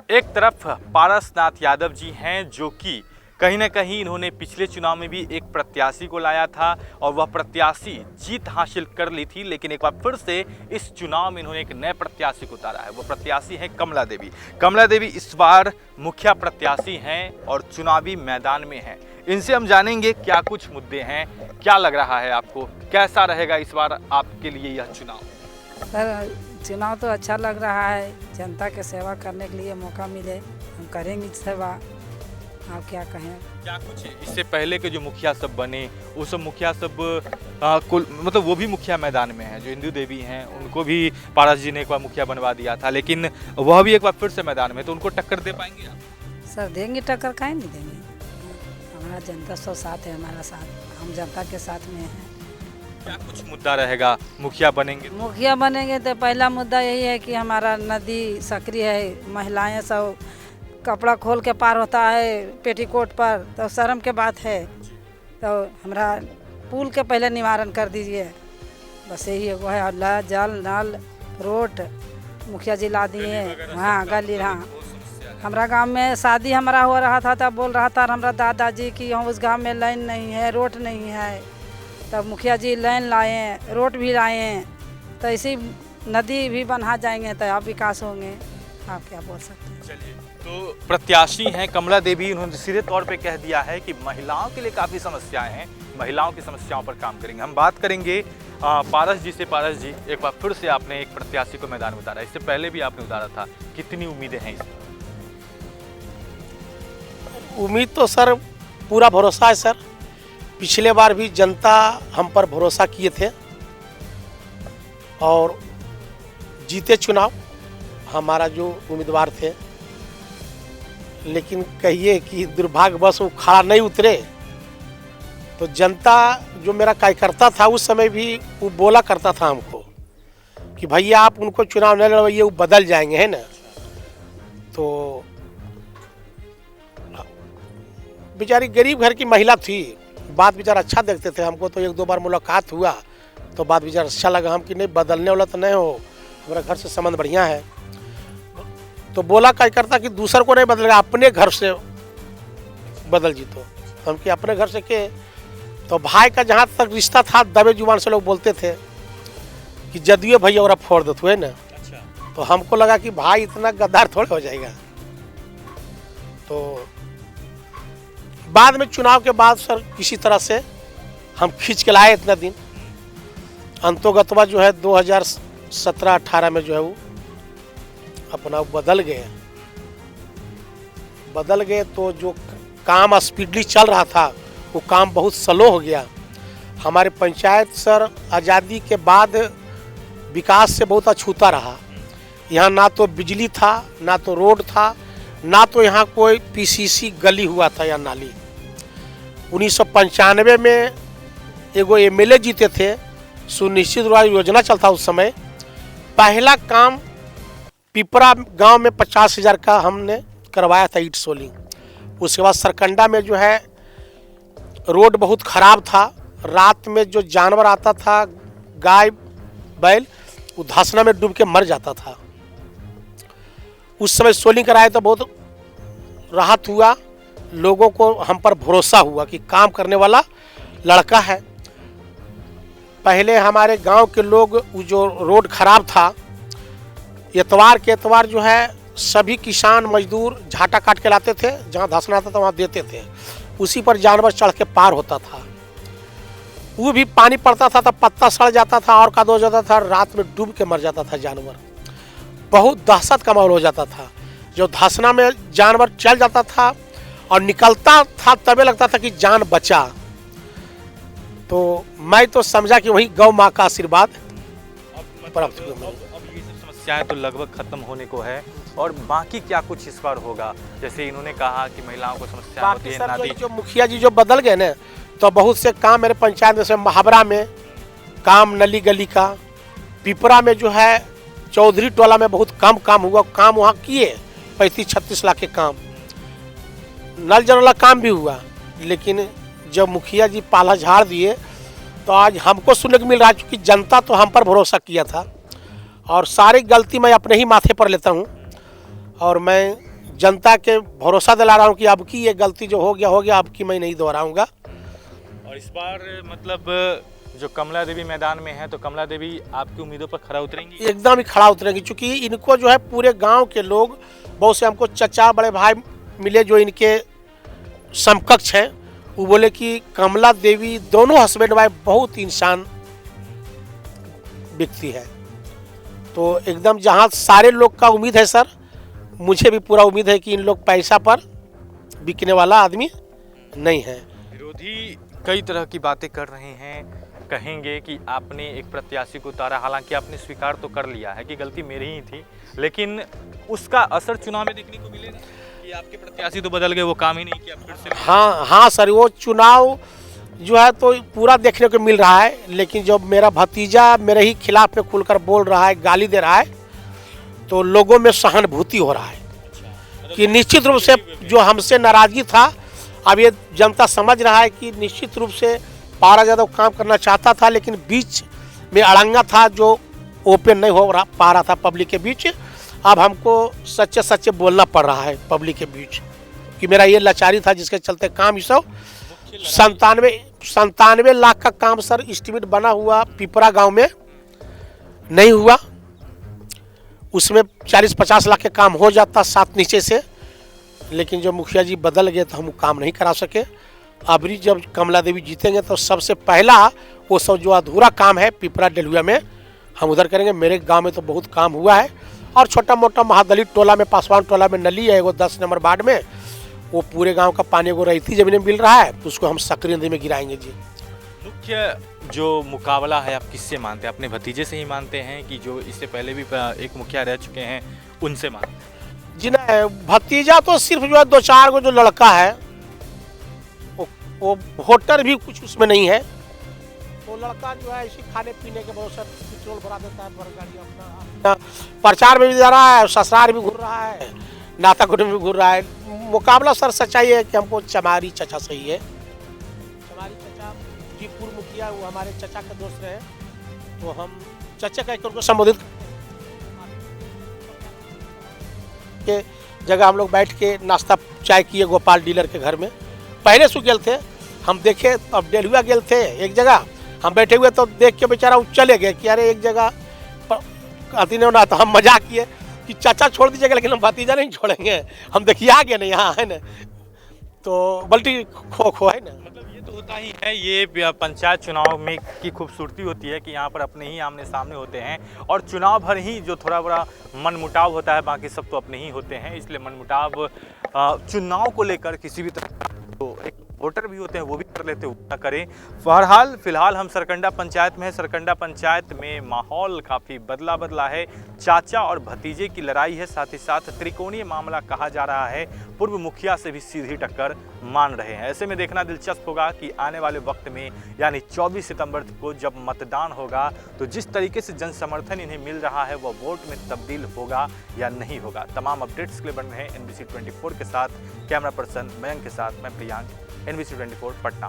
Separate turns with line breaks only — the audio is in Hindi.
एक तरफ पारसनाथ यादव जी हैं जो कि कहीं ना कहीं इन्होंने पिछले चुनाव में भी एक प्रत्याशी को लाया था और वह प्रत्याशी जीत हासिल कर ली थी, लेकिन एक बार फिर से इस चुनाव में इन्होंने एक नए प्रत्याशी को उतारा है। वो प्रत्याशी हैं कमला देवी। कमला देवी इस बार मुखिया प्रत्याशी हैं और चुनावी मैदान में हैं। इनसे हम जानेंगे क्या कुछ मुद्दे हैं, क्या लग रहा है आपको, कैसा रहेगा इस बार आपके लिए यह चुनाव।
सर चुनाव तो अच्छा लग रहा है, जनता के सेवा करने के लिए मौका मिले हम करेंगे सेवा। आप क्या कहें,
क्या कुछ इससे पहले के जो मुखिया सब बने वो सब मुखिया सब मतलब वो भी मुखिया मैदान में हैं, जो इंदु देवी हैं उनको भी पारस जी ने एक बार मुखिया बनवा दिया था, लेकिन वह भी एक बार फिर से मैदान में, तो उनको टक्कर दे पाएंगे आप?
सर देंगे टक्कर, काहे नहीं देंगे। हमारा जनता सब साथ है, हमारा साथ, हम जनता के साथ में हैं।
क्या कुछ मुद्दा रहेगा मुखिया बनेंगे?
मुखिया बनेंगे तो पहला मुद्दा यही है कि हमारा नदी सक्रिय है, महिलाएं सब कपड़ा खोल के पार होता है पेटीकोट पर, तो शर्म के बात है। तो हमारा पुल के पहले निवारण कर दीजिए, बस यही है। वो है जल नल रोड मुखिया जी ला दिए। हाँ गली, हाँ हमारा गांव में शादी हमारा हो रहा था तब बोल रहा था हमारा दादाजी कि हम उस गांव में लाइन नहीं है, रोड नहीं है, तब मुखिया जी लाइन लाए, रोड भी लाए, तो इसी नदी भी बना जाएंगे तो आप विकास होंगे। आप क्या बोल सकते हैं।
चलिए, तो प्रत्याशी हैं कमला देवी, उन्होंने सीधे तौर पे कह दिया है कि महिलाओं के लिए काफ़ी समस्याएं हैं, महिलाओं की समस्याओं पर काम करेंगे। हम बात करेंगे पारस जी से। पारस जी, एक बार फिर से आपने एक प्रत्याशी को मैदान में उतारा, इससे पहले भी आपने उतारा था, कितनी उम्मीदें हैं इसमें?
उम्मीद तो सर पूरा भरोसा है सर। पिछले बार भी जनता हम पर भरोसा किए थे और जीते चुनाव हमारा जो उम्मीदवार थे, लेकिन कहिए कि दुर्भाग्यवश वो खड़ा नहीं उतरे। तो जनता जो मेरा कार्यकर्ता था उस समय भी वो बोला करता था हमको कि भैया आप उनको चुनाव नहीं लड़वाइए, वो बदल जाएंगे, है ना। तो बेचारी गरीब घर की महिला थी, बात विचार अच्छा देखते थे हमको, तो एक दो बार मुलाकात हुआ तो बात विचार अच्छा लगा हम कि नहीं बदलने वाला तो नहीं हो, हमारा घर से संबंध बढ़िया है। तो बोला कार्यकर्ता कि दूसर को नहीं बदलेगा, अपने घर से बदल जी। तो हम कि अपने घर से के, तो भाई का जहाँ तक रिश्ता था दबे जुबान से लोग बोलते थे कि जदियो भैया और फोड़ देते हुए ना। अच्छा। तो हमको लगा कि भाई इतना गद्दार थोड़ा हो जाएगा। तो बाद में चुनाव के बाद सर किसी तरह से हम खींच के लाए इतना दिन, अंतोगतवा जो है 2017-18 में जो है वो अपना बदल गए। तो जो काम स्पीडली चल रहा था वो काम बहुत स्लो हो गया। हमारे पंचायत सर आज़ादी के बाद विकास से बहुत अछूता रहा। यहाँ ना तो बिजली था, ना तो रोड था, ना तो यहाँ कोई पीसीसी गली हुआ था या नाली। 1995 में एगो एमएलए जीते थे, सुनिश्चित रोजगार योजना चलता उस समय। पहला काम पिपरा गांव में 50,000 का हमने करवाया था ईट सोलिंग। उसके बाद सरकंडा में जो है रोड बहुत ख़राब था, रात में जो जानवर आता था गाय बैल वो धंसना में डूब के मर जाता था। उस समय सोलिंग कराया तो बहुत राहत हुआ, लोगों को हम पर भरोसा हुआ कि काम करने वाला लड़का है। पहले हमारे गांव के लोग जो रोड खराब था, एतवार के एतवार जो है सभी किसान मजदूर झाटा काट के लाते थे, जहाँ धंसना आता था वहाँ देते थे, उसी पर जानवर चढ़ के पार होता था। वो भी पानी पड़ता था तो पत्ता सड़ जाता था और काद हो जाता था, रात में डूब के मर जाता था जानवर। बहुत दहशत का माहौल हो जाता था। जो धंसना में जानवर चल जाता था और निकलता था तभी लगता था कि जान बचा। तो मैं तो समझा कि वही गौ माँ का आशीर्वाद प्राप्त हुआ।
समस्याएं तो लगभग खत्म होने को है, और बाकी क्या कुछ इस बार होगा? जैसे इन्होंने कहा कि महिलाओं को समस्या होती है, नादी
जो मुखिया जी जो बदल गए ना, तो बहुत से काम मेरे पंचायत में, जैसे महावरा में काम नली गली का, पिपरा में जो है चौधरी टोला में बहुत कम काम हुआ, काम वहाँ किए 35-36 लाख के काम, नल जल वाला काम भी हुआ। लेकिन जब मुखिया जी पाला झाड़ दिए तो आज हमको सुनने को मिल रहा है, क्योंकि जनता तो हम पर भरोसा किया था और सारी गलती मैं अपने ही माथे पर लेता हूँ। और मैं जनता के भरोसा दिला रहा हूँ कि अब की ये गलती जो हो गया, अब की मैं नहीं दोहराऊंगा।
और इस बार मतलब जो कमला देवी मैदान में है, तो कमला देवी आपकी उम्मीदों पर खरा उतरेंगी?
एकदम ही खड़ा उतरेंगी, क्योंकि इनको जो है पूरे गांव के लोग, बहुत से हमको चचा बड़े भाई मिले जो इनके समकक्ष हैं, वो बोले कि कमला देवी दोनों हस्बैंड वाइफ बहुत इंसान व्यक्ति है। तो एकदम जहां सारे लोग का उम्मीद है सर, मुझे भी पूरा उम्मीद है कि इन लोग पैसा पर बिकने वाला आदमी नहीं है।
विरोधी कई तरह की बातें कर रहे हैं, कहेंगे कि आपने एक प्रत्याशी को उतारा, हालांकि आपने स्वीकार तो कर लिया है कि गलती मेरी ही थी, लेकिन उसका असर चुनाव में देखने को मिलेगा कि आपके प्रत्याशी तो बदल गए, वो काम ही नहीं किया फिर से?
हाँ सर, वो चुनाव जो है तो पूरा देखने को मिल रहा है, लेकिन जब मेरा भतीजा मेरे ही खिलाफ में खुलकर बोल रहा है, गाली दे रहा है, तो लोगों में सहानुभूति हो रहा है कि निश्चित रूप से जो हमसे नाराजगी था, अब ये जनता समझ रहा है कि निश्चित रूप से पारा यादव काम करना चाहता था, लेकिन बीच में अड़ंगा था जो ओपन नहीं हो पा रहा था पब्लिक के बीच। अब हमको सच्चे सच्चे बोलना पड़ रहा है पब्लिक के बीच कि मेरा ये लाचारी था जिसके चलते काम, इस 97 लाख का काम सर एस्टीमेट बना हुआ पिपरा गांव में नहीं हुआ, उसमें 40-50 लाख के काम हो जाता साथ नीचे से, लेकिन जब मुखिया जी बदल गए तो हम काम नहीं करा सके। अबरी जब कमला देवी जीतेंगे तो सबसे पहला वो सब जो अधूरा काम है पिपरा डेलुआ में हम उधर करेंगे। मेरे गांव में तो बहुत काम हुआ है, और छोटा मोटा महादलित टोला में, पासवान टोला में नली है वो 10 नंबर वार्ड में, वो पूरे गांव का पानी को रहती जमीन में मिल रहा है, तो उसको हम सक्रिय नदी में गिराएंगे जी।
मुख्य जो मुकाबला है आप किससे मानते हैं? अपने भतीजे से ही मानते हैं कि जो इससे पहले भी एक मुखिया रह चुके हैं उनसे मानते हैं?
जी ना, भतीजा तो सिर्फ जो है 2-4 गो जो लड़का है, वो वोटर भी कुछ उसमें नहीं है, तो लड़का जो है इसी खाने पीने के बहुत सारे पेट्रोल भरा देता है, गाड़ी अपना प्रचार में भी जा रहा है, ससुराल भी घूर रहा है, नाता कुटुंब भी घूर रहा है। मुकाबला सर सच्चाई है कि हमको चमारी चचा सही है। चमारी चचा जी पूर्व मुखिया, वो हमारे चचा के दोस्त रहे, तो हम चचा कहकर उनको संबोधित के जगह हम लोग बैठ के नाश्ता चाय किए गोपाल डीलर के घर में। पहले सु गेल थे हम, देखे अब डेलुआ गेल थे एक जगह, हम बैठे हुए तो देख के बेचारा वो चले गए कि अरे एक जगह अति ने ना, तो हम मजाक किए कि चाचा छोड़ दीजिएगा लेकिन हम भतीजा नहीं छोड़ेंगे, हम देखिए आ गए ना यहाँ है ना, तो बल्टी खो है ना।
मतलब ये तो होता ही है, ये पंचायत चुनाव में की खूबसूरती होती है कि यहाँ पर अपने ही आमने सामने होते हैं, और चुनाव भर ही जो थोड़ा बड़ा मनमुटाव होता है, बाकी सब तो अपने ही होते हैं, इसलिए मनमुटाव चुनाव को लेकर किसी भी तरह तो एक वोटर भी होते हैं वो भी कर लेते, वो ना करें। बहरहाल फिलहाल हम सरकंडा पंचायत में है। सरकंडा पंचायत में माहौल काफ़ी बदला है, चाचा और भतीजे की लड़ाई है, साथ ही साथ त्रिकोणीय मामला कहा जा रहा है, पूर्व मुखिया से भी सीधी टक्कर मान रहे हैं। ऐसे में देखना दिलचस्प होगा कि आने वाले वक्त में यानी 24 सितंबर को जब मतदान होगा तो जिस तरीके से जन समर्थन इन्हें मिल रहा है वह वोट में तब्दील होगा या नहीं होगा। तमाम अपडेट्स के लिए बन रहे हैं NBC 24 के साथ, कैमरा पर्सन मयंक के साथ मैं प्रियांक, NBC 24 पटना।